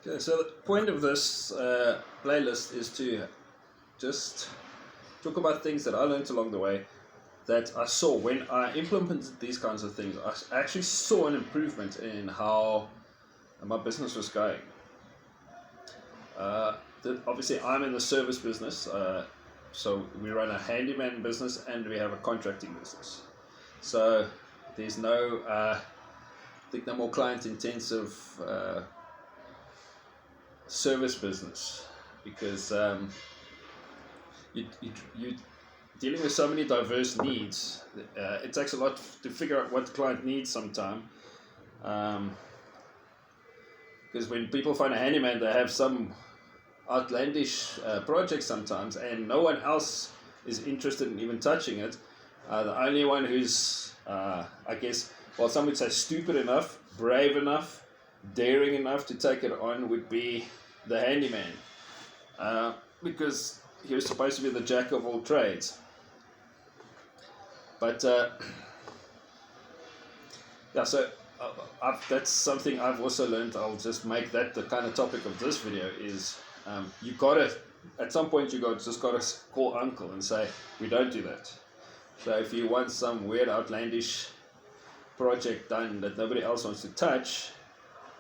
Okay, so the point of this playlist is to just talk about things that I learned along the way that I saw when I implemented these kinds of things. I actually saw an improvement in how my business was going. Obviously, I'm in the service business, so we run a handyman business and we have a contracting business. So there's I think no more client intensive service business because you dealing with so many diverse needs. It takes a lot to figure out what the client needs sometimes. Because when people find a handyman, they have some outlandish project sometimes, and no one else is interested in even touching it. The only one who's, I guess, well, some would say stupid enough, brave enough, daring enough to take it on would be the handyman, because he was supposed to be the jack of all trades. But yeah, so that's something I've also learned. I'll just make that the kind of topic of this video is you gotta, at some point just gotta call uncle and say, we don't do that. So if you want some weird outlandish project done that nobody else wants to touch,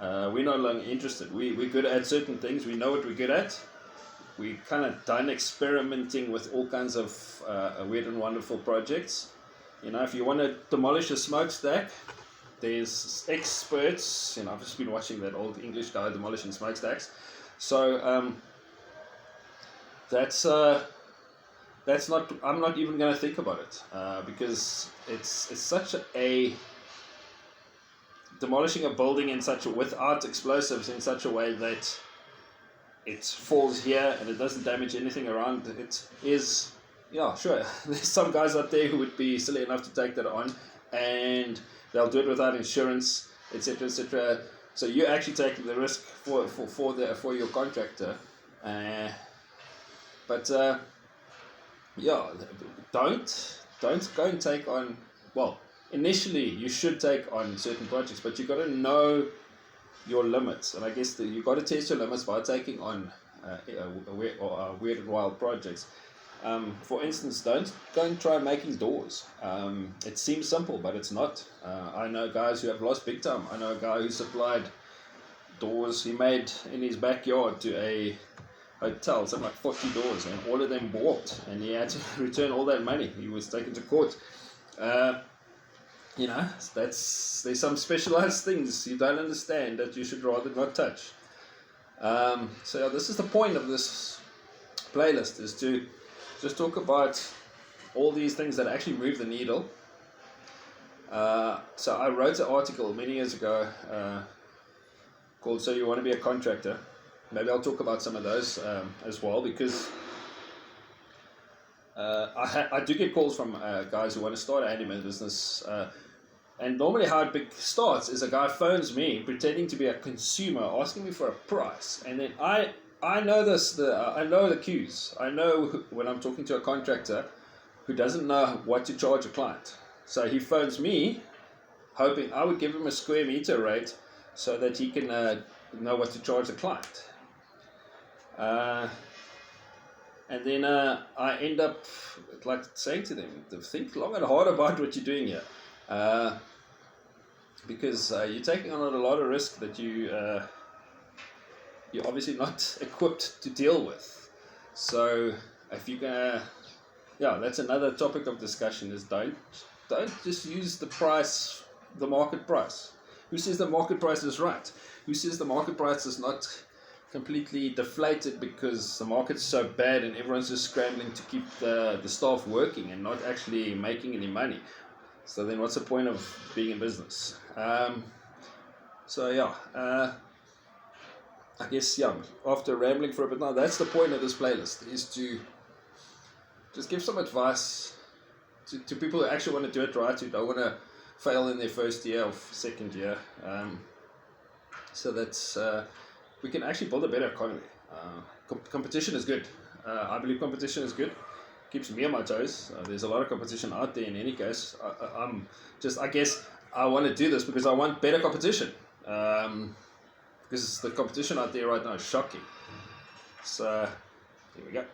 we're no longer interested. We're good at certain things. We know what we're good at. We're kind of done experimenting with all kinds of weird and wonderful projects. You know, if you want to demolish a smokestack, there's experts. You know, I've just been watching that old English guy demolishing smokestacks. So that's not. I'm not even going to think about it because it's such a demolishing a building in such a without explosives in such a way that it falls here and it doesn't damage anything around it is. Yeah, sure. There's some guys out there who would be silly enough to take that on, and they'll do it without insurance, etc., etc. So you're actually taking the risk for your contractor. But yeah, don't go and take on. Well, initially you should take on certain projects, but you got to know your limits, and I guess you got to test your limits by taking on weird and wild projects. For instance, don't go and try making doors. It seems simple, but it's not. I know guys who have lost big time. I know a guy who supplied doors he made in his backyard to a hotel, something like 40 doors, and all of them bought, and he had to return all that money. He was taken to court. You know, there's some specialized things you don't understand that you should rather not touch. So this is the point of this playlist, is to just talk about all these things that actually move the needle. So I wrote an article many years ago called "So You Want to Be a Contractor." Maybe I'll talk about some of those as well, because I do get calls from guys who want to start a handyman business. And normally how it starts is a guy phones me pretending to be a consumer, asking me for a price. And then I know this, I know the cues. I know when I'm talking to a contractor who doesn't know what to charge a client. So he phones me hoping I would give him a square meter rate so that he can know what to charge the client. And then I end up like saying to them, think long and hard about what you're doing here. Because you're taking on a lot of risk that you're obviously not equipped to deal with. So if you're gonna, yeah, that's another topic of discussion, is don't just use the market price. Who says the market price is right? Who says the market price is not completely deflated because the market's so bad and everyone's just scrambling to keep the staff working and not actually making any money? So then what's the point of being in business? So yeah, I guess, yeah, after rambling for a bit now, that's the point of this playlist, is to just give some advice to people who actually want to do it right, who don't want to fail in their first year or second year, so that we can actually build a better economy. Competition is good. I believe competition is good. Keeps me on my toes. There's a lot of competition out there in any case. I guess I want to do this because I want better competition. Because because the competition out there right now is shocking. So here we go.